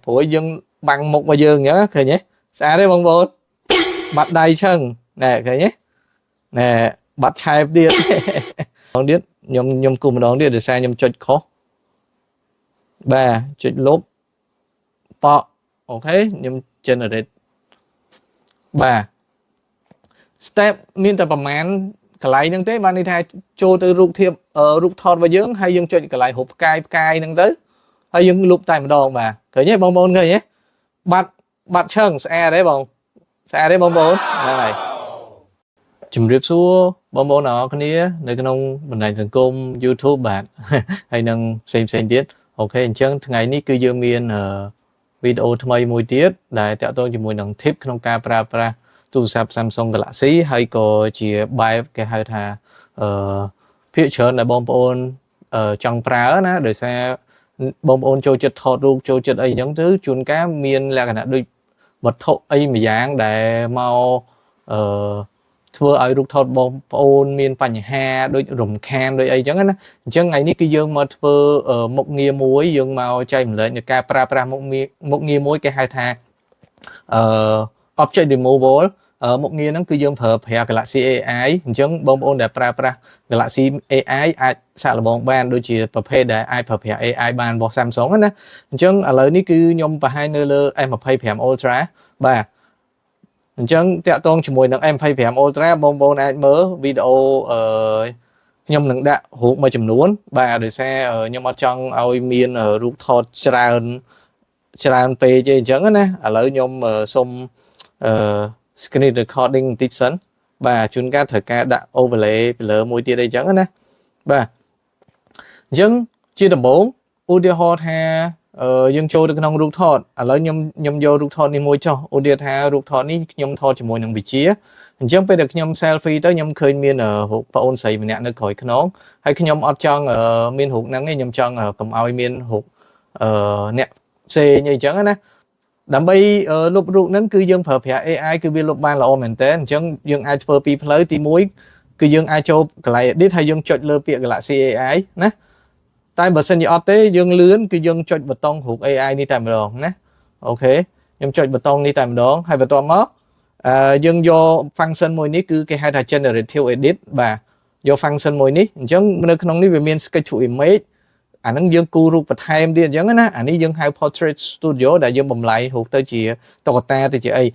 phổi dương bằng một mà dương nhớ khởi nhé xa đấy bông bồn bắt đầy chân nè khởi nhé nè bắt chai điện đón điện nhom cùng đón điện để xe nhom chốt khó ba chốt lốp pọ ok nhom generate ba step មានតែប្រហែលកន្លែងហ្នឹងទេបានន័យថាចូលទៅរូបធៀបរូបថតរបស់យើងហើយយើងចុចកន្លែងរូបផ្កាយហ្នឹងទៅហើយយើងលុបតែម្ដងបាទឃើញទេបងប្អូនឃើញទេបាត់ឈឹងស្អាតទេបងស្អាតទេបងប្អូនហ្នឹងហើយជំរាបសួរបងប្អូនអរគ្នានៅក្នុងបណ្ដាញសង្គម YouTube បាទហើយនឹងផ្សេងទៀតអូខេអញ្ចឹងថ្ងៃនេះគឺយើងមានវីដេអូថ្មីមួយទៀតដែលតាក់ទងជាមួយនឹង tip ក្នុងការប្រើប្រាស់ទូរស័ព្ទ Samsung Galaxy ហើយក៏ជាបែបគេហៅថាភាគច្រើនដែលបងប្អូនចង់ប្រើណាដោយសារបងប្អូនចូលចិត្តថតរូបចូលចិត្តអីអញ្ចឹងទៅជួនកាលមានលក្ខណៈដូចវត្ថុអីមួយយ៉ាងដែលមកធ្វើឲ្យរូបថតបងប្អូនមានបញ្ហាដូចរំខានដូចអីចឹងណាអញ្ចឹងថ្ងៃនេះគឺយើងមកធ្វើមុខងារមួយយើងមកចែកម្លែកនៃការប្រើប្រាស់មុខងារមួយគេហៅថាobject removal មុខងារហ្នឹងគឺយើងប្រើប្រាស់ Galaxy AI អញ្ចឹងបងប្អូនដែលប្រើប្រាស់ Galaxy AI អាចសាកល្បងបានដូចជាប្រភេទដែលអាចប្រើប្រាស់ AI បានរបស់ Samsung ណាអញ្ចឹងឥឡូវនេះគឺខ្ញុំបង្ហាញនៅលើ M25 Ultra បាទអញ្ចឹងតាក់ទងជាមួយនឹង M25 Ultra បងប្អូនអាចមើលវីដេអូខ្ញុំនឹងដាក់រូបមួយចំនួនបាទដោយសារខ្ញុំអត់ចង់ឲ្យមានរូបថតច្រើនពេកទេអញ្ចឹងណាឥឡូវខ្ញុំសុំscreen recording បន្តិចសិនបាទជួនកាលត្រូវការដាក់ overlay ពីលើមួយទៀតអីចឹងណាបាទអញ្ចឹងជាដំបូងឧទាហរណ៍ថាយើងចូលទៅក្នុងរូបថតឥឡូវខ្ញុំយករូបថតនេះមួយចុះឧទាហរណ៍ថារូបថតនេះខ្ញុំថតជាមួយនឹងវិជាអញ្ចឹងពេលដែលខ្ញុំ selfie ទៅខ្ញុំឃើញមានរូបប្អូនស្រីម្នាក់នៅក្រោយខ្នងហើយខ្ញុំអត់ចង់មានរូបហ្នឹងទេខ្ញុំចង់កុំឲ្យមានរូបអ្នកផ្សេងអីចឹងណាដើម្បីលុបរូបហ្នឹងគឺយើងប្រើប្រាស់ AI គឺវាលុបបានល្អមែនតើអញ្ចឹងយើងអាចធ្វើពីរផ្លូវទី1គឺយើងអាចចូលកន្លែង edit ហើយយើងចុចលើពាក្យ Galaxy AI ណាតែបើសិនជាអត់ទេយើងលឿនគឺយើងចុចប៊ូតុងរូប AI នេះតែម្ដងណាអូខេខ្ញុំចុចប៊ូតុងនេះតែម្ដងហើយបន្ទាប់មកយើងយក function មួយនេះគឺគេហៅថា generative edit បាទយក function មួយនេះអញ្ចឹងនៅក្នុងនេះវាមាន sketch to imageអាហ្នឹងយើងគូររូបបន្ថែមទៀតអញ្ចឹងណាអានេះយើងហៅ Portrait Studio ដែលយើងបំលែងរូបទៅជាតុក្កតាទៅជាអី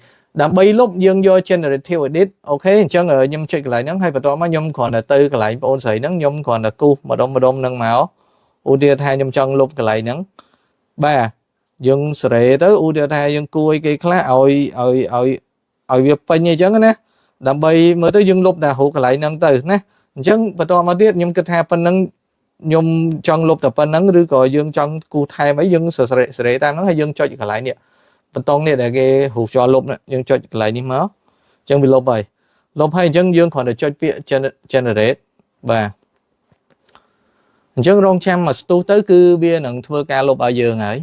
ដើម្បីលុបយើងយក generative edit អូខេអញ្ចឹងខ្ញុំចុចកន្លែងហ្នឹងហើយបន្ទាប់មកខ្ញុំគ្រាន់តែទៅកន្លែងបងអូនស្រីហ្នឹងខ្ញុំគ្រាន់តែគូសម្ដុំហ្នឹងមកឧទាហរណ៍ថាខ្ញុំចង់លុបកន្លែងហ្នឹងបាទយើងសេរីទៅឧទាហរណ៍ថាយើងគួរឲ្យគេខ្លះឲ្យវាពេញអញ្ចឹងណាដើម្បីមើលទៅយើងលុបតែរូបកន្លែងហ្នឹងទៅណាអញ្ចឹងបន្ទាប់មកទៀតខ្ញុំគិតថាប៉ុណ្ណឹងខ្ញុំចង់លុបតែប៉ុណ្ណឹងឬក៏យើងចង់គូថែមអីយើងសេរីតាមហ្នឹងហើយយើងចុចកន្លែងនេះបន្តនេះដែលគេរូបជាប់លុបយើងចុចកន្លែងនេះមកអញ្ចឹងវាលុបហើយអញ្ចឹងយើងគ្រាន់តែចុចពាក្យ generate បាទអញ្ចឹងរងចាំមកស្ទុះទៅគឺវានឹងធ្វើការលុបឲ្យយើងហើយ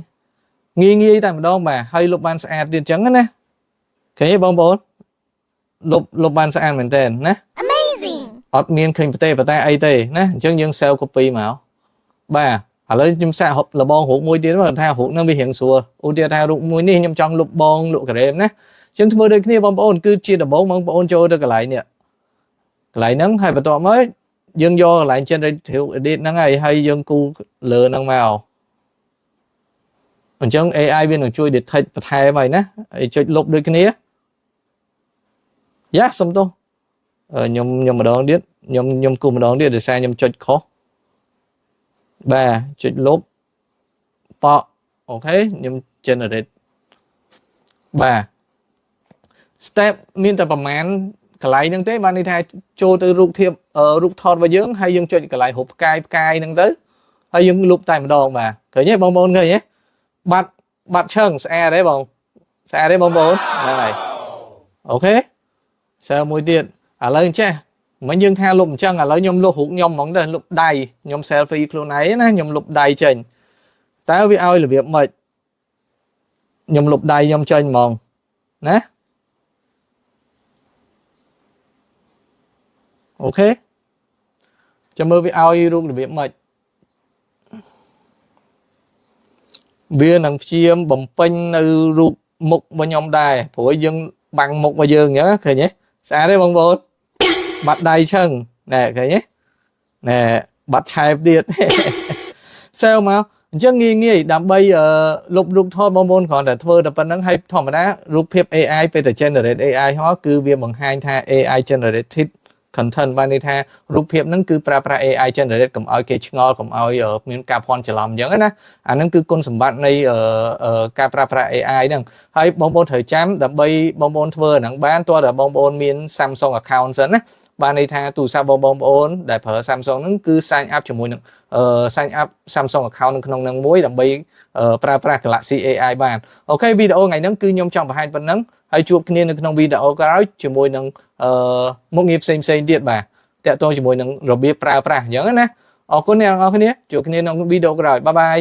ងាយតែម្ដងបាទហើយលុបបានស្អាតទៀតអញ្ចឹងណាឃើញទេបងប្អូនលុបបានស្អាតមែនតើណា Amazing អត់មានឃើញប្រទេសអីទេណាអញ្ចឹងយើង save copy មកបាទឥឡូវខ្ញុំសាកលបងរូបមួយទៀតមកថារូបហ្នឹងវារៀងស្រួលឧទាហរណ៍ថារូបមួយនេះខ្ញុំចង់លុបបងលក់ការ៉េមណាអញ្ចឹងធ្វើដូចគ្នាបងប្អូនគឺជាដំបូងបងប្អូនចូលទៅកន្លែងនេះកន្លែងហ្នឹងហើយបន្ទាប់មកយើងយកកន្លែង generative edit ហ្នឹងហើយយើងគូលើហ្នឹងមកអញ្ចឹង AI វានឹងជួយ detect បន្ថែមហើយណាហើយចុចលុបដូចគ្នាយ៉ាសុំទោសខ្ញុំម្ដងទៀតខ្ញុំគូម្ដងទៀតដោយសារខ្ញុំចុចខុសបាទចុចលុបប៉អូខេខ្ញុំ generate បាទ step មានតែប្រហែលកន្លែងហ្នឹងទេបានន័យថាចូលទៅរូបថតរបស់យើងហើយយើងចុចកន្លែងរូបផ្កាយហ្នឹងទៅហើយយើងលុបតែម្ដងបាទឃើញទេបងប្អូនឃើញទេបាត់ឈឹងស្អាតទេបងប្អូនហ្នឹងហើយអូខេសារមួយទៀតឥឡូវចេះមិនយើងថាលុបអញ្ចឹងឥឡូវខ្ញុំលុបរូបខ្ញុំហ្មងទៅលុបដៃខ្ញុំ selfie ខ្លួនឯងណាខ្ញុំលុបដៃចេញតើវាឲ្យរបៀបម៉េចខ្ញុំលុបដៃខ្ញុំចេញហ្មងណាអូខេចាំមើលវាឲ្យរូបរបៀបម៉េច វានឹងព្យាយាមបំពេញនៅរូបមុខរបស់ខ្ញុំដែរព្រោះយើងបាំងមុខរបស់យើងអញ្ចឹងឃើញទេស្អាតទេបងប្អូនបាត់ដៃឆឹងណែឃើញទេណែបាត់ឆែបទៀត សើមកអញ្ចឹងងាយដើម្បីលុបរូបថតបងប្អូនគ្រាន់តែធ្វើតែប៉ុណ្្នឹងហើយធម្មតារូបភាព AI ពេលតែ generate AI ហោះគឺវាបង្ហាញថា AI generated content បានន័យថារូបភាពហ្នឹងគឺប្រើប្រាស់ AI generate កុំឲ្យគេឆ្ងល់កុំឲ្យមានការភ័ន្តច្រឡំអញ្ចឹងណាអាហ្នឹងគឺគុណសម្បត្តិនៃការប្រើប្រាស់ AI ហ្នឹងហើយបងប្អូនត្រូវចាំដើម្បីបងប្អូនធ្វើអាហ្នឹងបានតើបងប្អូនមាន Samsung account សិនណាបានន័យថាទូរស័ព្ទបងប្អូនដែលប្រើ Samsung ហ្នឹងគឺ sign up ជាមួយនឹងsign up Samsung account នៅក្នុងហ្នឹងមួយដើម្បីប្រើប្រាស់ Galaxy AI បានអូខេវីដេអូថ្ងៃហ្នឹងគឺខ្ញុំចង់បង្ហាញប៉ុណ្ណឹងហើយជួបគ្នានៅក្នុងវីដេអូក្រោយជាមួយនឹងមុខងារផ្សេងទៀតបាទតាក់ទងជាមួយនឹងរបៀបប្រើប្រាស់អញ្ចឹងណាអរគុណអ្នកនរគ្នាជួបគ្នាក្នុងវីដេអូក្រោយបាយបាយ